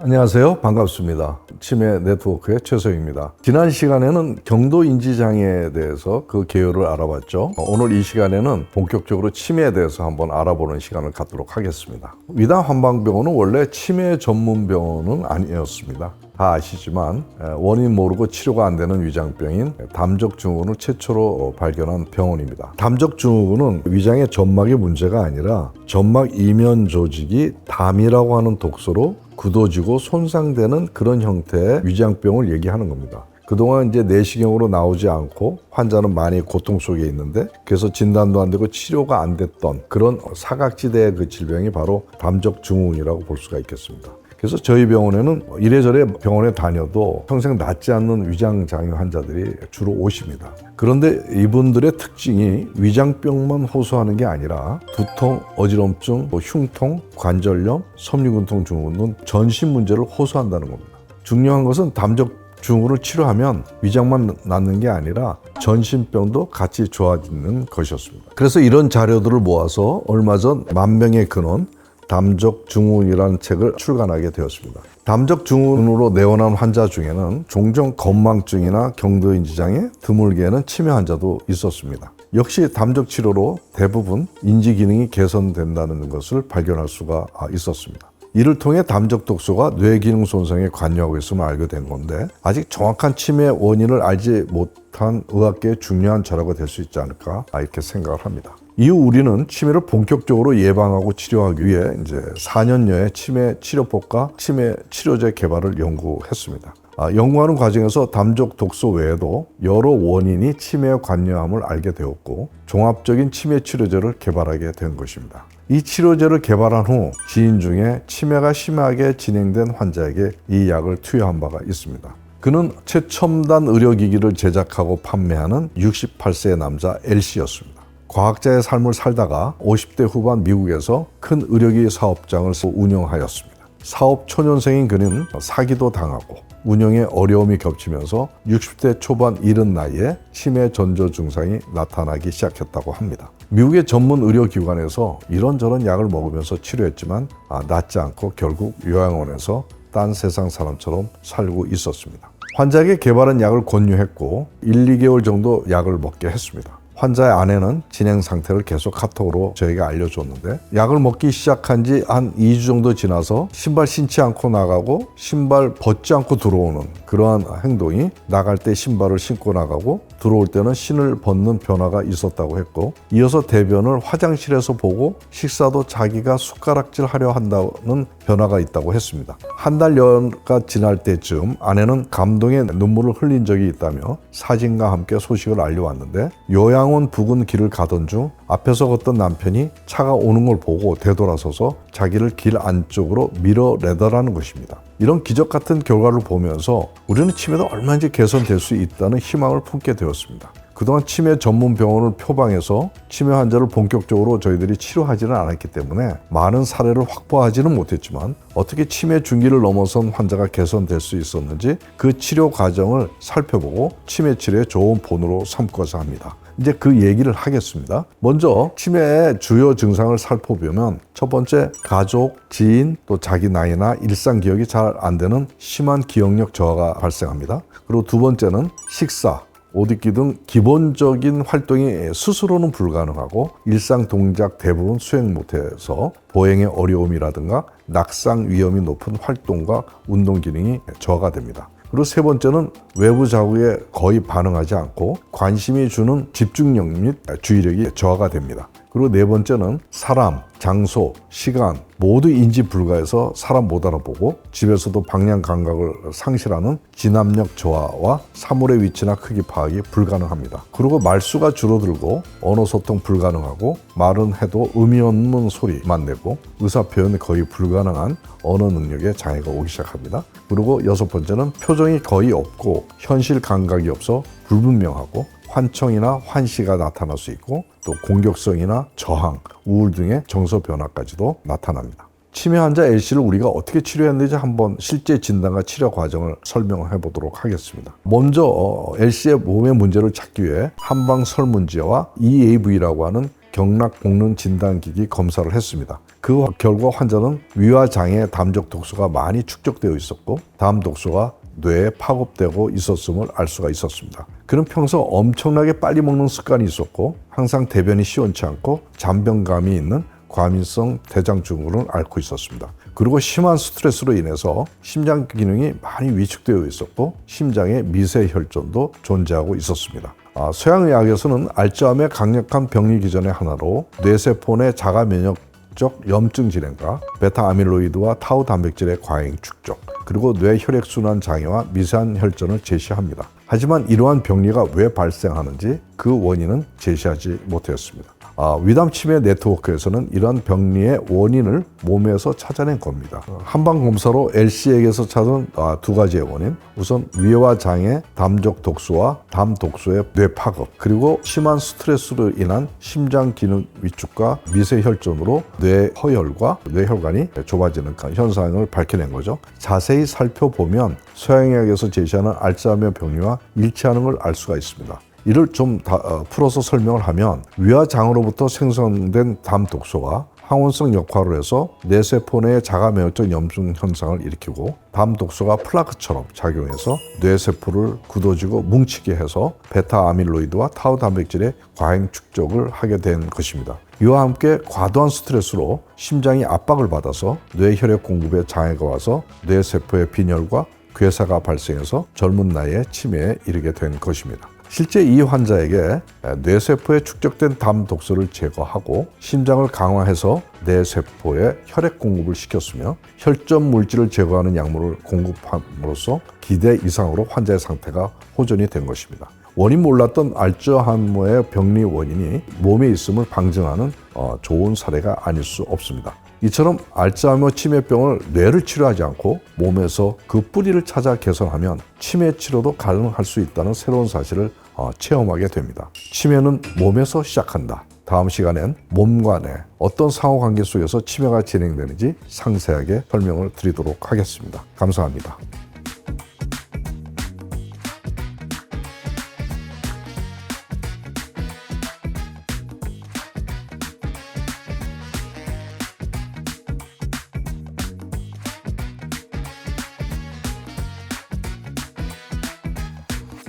안녕하세요. 반갑습니다. 치매 네트워크의 최소영입니다. 지난 시간에는 경도 인지장애에 대해서 그 개요를 알아봤죠. 오늘 이 시간에는 본격적으로 치매에 대해서 한번 알아보는 시간을 갖도록 하겠습니다. 위담 한방병원은 원래 치매 전문 병원은 아니었습니다. 다 아시지만 원인 모르고 치료가 안 되는 위장병인 담적증후군을 최초로 발견한 병원입니다. 담적증후군은 위장의 점막의 문제가 아니라 점막 이면 조직이 담이라고 하는 독소로 굳어지고 손상되는 그런 형태의 위장병을 얘기하는 겁니다. 그동안 이제 내시경으로 나오지 않고 환자는 많이 고통 속에 있는데 그래서 진단도 안 되고 치료가 안 됐던 그런 사각지대의 그 질병이 바로 담적증후군이라고 볼 수가 있겠습니다. 그래서 저희 병원에는 이래저래 병원에 다녀도 평생 낫지 않는 위장장애 환자들이 주로 오십니다. 그런데 이분들의 특징이 위장병만 호소하는 게 아니라 두통, 어지럼증, 흉통, 관절염, 섬유근통 증후군 전신 문제를 호소한다는 겁니다. 중요한 것은 담적증후군을 치료하면 위장만 낫는 게 아니라 전신병도 같이 좋아지는 것이었습니다. 그래서 이런 자료들을 모아서 얼마 전 만병의 근원 담적증후군이라는 책을 출간하게 되었습니다. 담적증후군으로 내원한 환자 중에는 종종 건망증이나 경도인지장애, 드물게는 치매 환자도 있었습니다. 역시 담적치료로 대부분 인지기능이 개선된다는 것을 발견할 수가 있었습니다. 이를 통해 담적독소가 뇌기능 손상에 관여하고 있음을 알게 된 건데 아직 정확한 치매 원인을 알지 못한 의학계의 중요한 자료가 될 수 있지 않을까 이렇게 생각을 합니다. 이후 우리는 치매를 본격적으로 예방하고 치료하기 위해 이제 4년여의 치매 치료법과 치매 치료제 개발을 연구했습니다. 연구하는 과정에서 담적 독소 외에도 여러 원인이 치매에 관여함을 알게 되었고 종합적인 치매 치료제를 개발하게 된 것입니다. 이 치료제를 개발한 후 지인 중에 치매가 심하게 진행된 환자에게 이 약을 투여한 바가 있습니다. 그는 최첨단 의료기기를 제작하고 판매하는 68세의 남자 L씨였습니다. 과학자의 삶을 살다가 50대 후반 미국에서 큰 의료기 사업장을 운영하였습니다. 사업 초년생인 그는 사기도 당하고 운영에 어려움이 겹치면서 60대 초반 이른 나이에 치매 전조 증상이 나타나기 시작했다고 합니다. 미국의 전문 의료기관에서 이런저런 약을 먹으면서 치료했지만 낫지 않고 결국 요양원에서 딴 세상 사람처럼 살고 있었습니다. 환자에게 개발한 약을 권유했고 1, 2개월 정도 약을 먹게 했습니다. 환자의 아내는 진행 상태를 계속 카톡으로 저에게 알려줬는데 약을 먹기 시작한 지 한 2주 정도 지나서 신발 신지 않고 나가고 신발 벗지 않고 들어오는 그러한 행동이 나갈 때 신발을 신고 나가고 들어올 때는 신을 벗는 변화가 있었다고 했고 이어서 대변을 화장실에서 보고 식사도 자기가 숟가락질 하려 한다는 변화가 있다고 했습니다. 한 달여가 지날 때쯤 아내는 감동의 눈물을 흘린 적이 있다며 사진과 함께 소식을 알려왔는데 요양원 부근 길을 가던 중 앞에서 걷던 남편이 차가 오는 걸 보고 되돌아서서 자기를 길 안쪽으로 밀어내더라는 것입니다. 이런 기적 같은 결과를 보면서 우리는 치매도 얼마든지 개선될 수 있다는 희망을 품게 되었습니다. 그동안 치매 전문 병원을 표방해서 치매 환자를 본격적으로 저희들이 치료하지는 않았기 때문에 많은 사례를 확보하지는 못했지만 어떻게 치매 중기를 넘어선 환자가 개선될 수 있었는지 그 치료 과정을 살펴보고 치매 치료의 좋은 본으로 삼고자 합니다. 이제 그 얘기를 하겠습니다. 먼저 치매의 주요 증상을 살펴보면 첫 번째 가족, 지인, 또 자기 나이나 일상 기억이 잘 안 되는 심한 기억력 저하가 발생합니다. 그리고 두 번째는 식사, 옷 입기 등 기본적인 활동이 스스로는 불가능하고 일상 동작 대부분 수행 못해서 보행의 어려움이라든가 낙상 위험이 높은 활동과 운동 기능이 저하가 됩니다. 그리고 세 번째는 외부 자극에 거의 반응하지 않고 관심이 주는 집중력 및 주의력이 저하가 됩니다. 그리고 네 번째는 사람, 장소, 시간 모두 인지 불가해서 사람 못 알아보고 집에서도 방향 감각을 상실하는 진압력 저하와 사물의 위치나 크기 파악이 불가능합니다. 그리고 말수가 줄어들고 언어 소통 불가능하고 말은 해도 의미 없는 소리만 내고 의사 표현이 거의 불가능한 언어 능력에 장애가 오기 시작합니다. 그리고 여섯 번째는 표정이 거의 없고 현실 감각이 없어 불분명하고 환청이나 환시가 나타날 수 있고 또 공격성이나 저항, 우울 등의 정서 변화까지도 나타납니다. 치매 환자 L씨를 우리가 어떻게 치료했는지 한번 실제 진단과 치료 과정을 설명해 보도록 하겠습니다. 먼저 L씨의 몸의 문제를 찾기 위해 한방 설문지와 EAV라고 하는 경락 복능 진단기기 검사를 했습니다. 그 결과 환자는 위와 장에 담적 독소가 많이 축적되어 있었고 담 독소가 뇌에 파급되고 있었음을 알 수가 있었습니다. 그는 평소 엄청나게 빨리 먹는 습관이 있었고 항상 대변이 시원치 않고 잔병감이 있는 과민성 대장증후군을 앓고 있었습니다. 그리고 심한 스트레스로 인해서 심장 기능이 많이 위축되어 있었고 심장에 미세 혈전도 존재하고 있었습니다. 서양의학에서는 알츠하임의 강력한 병리 기전의 하나로 뇌세포 내 자가 면역적 염증 진행과 베타 아밀로이드와 타우 단백질의 과잉 축적, 그리고 뇌 혈액순환 장애와 미세한 혈전을 제시합니다. 하지만 이러한 병리가 왜 발생하는지 그 원인은 제시하지 못했습니다. 위담 치매 네트워크에서는 이러한 병리의 원인을 몸에서 찾아낸 겁니다. 한방 검사로 L씨에게서 찾은 두 가지의 원인, 우선 위와 장의 담적 독소와 담 독소의 뇌 파급, 그리고 심한 스트레스로 인한 심장 기능 위축과 미세 혈전으로 뇌 허혈과 뇌혈관이 좁아지는 현상을 밝혀낸 거죠. 자세히 살펴보면 서양의학에서 제시하는 알츠하이머 병리와 일치하는 걸 알 수가 있습니다. 이를 좀 풀어서 설명을 하면 위와 장으로부터 생성된 담 독소가 항원성 역할을 해서 뇌세포 내의 자가 면역적 염증 현상을 일으키고 담 독소가 플라크처럼 작용해서 뇌세포를 굳어지고 뭉치게 해서 베타 아밀로이드와 타우 단백질의 과잉 축적을 하게 된 것입니다. 이와 함께 과도한 스트레스로 심장이 압박을 받아서 뇌 혈액 공급에 장애가 와서 뇌세포의 빈혈과 괴사가 발생해서 젊은 나이에 치매에 이르게 된 것입니다. 실제 이 환자에게 뇌세포에 축적된 담 독소를 제거하고 심장을 강화해서 뇌세포에 혈액 공급을 시켰으며 혈전 물질을 제거하는 약물을 공급함으로써 기대 이상으로 환자의 상태가 호전이 된 것입니다. 원인 몰랐던 알츠하이머의 병리 원인이 몸에 있음을 방증하는 좋은 사례가 아닐 수 없습니다. 이처럼 알츠하이머 치매병을 뇌를 치료하지 않고 몸에서 그 뿌리를 찾아 개선하면 치매 치료도 가능할 수 있다는 새로운 사실을 체험하게 됩니다. 치매는 몸에서 시작한다. 다음 시간엔 몸과 뇌, 어떤 상호관계 속에서 치매가 진행되는지 상세하게 설명을 드리도록 하겠습니다. 감사합니다.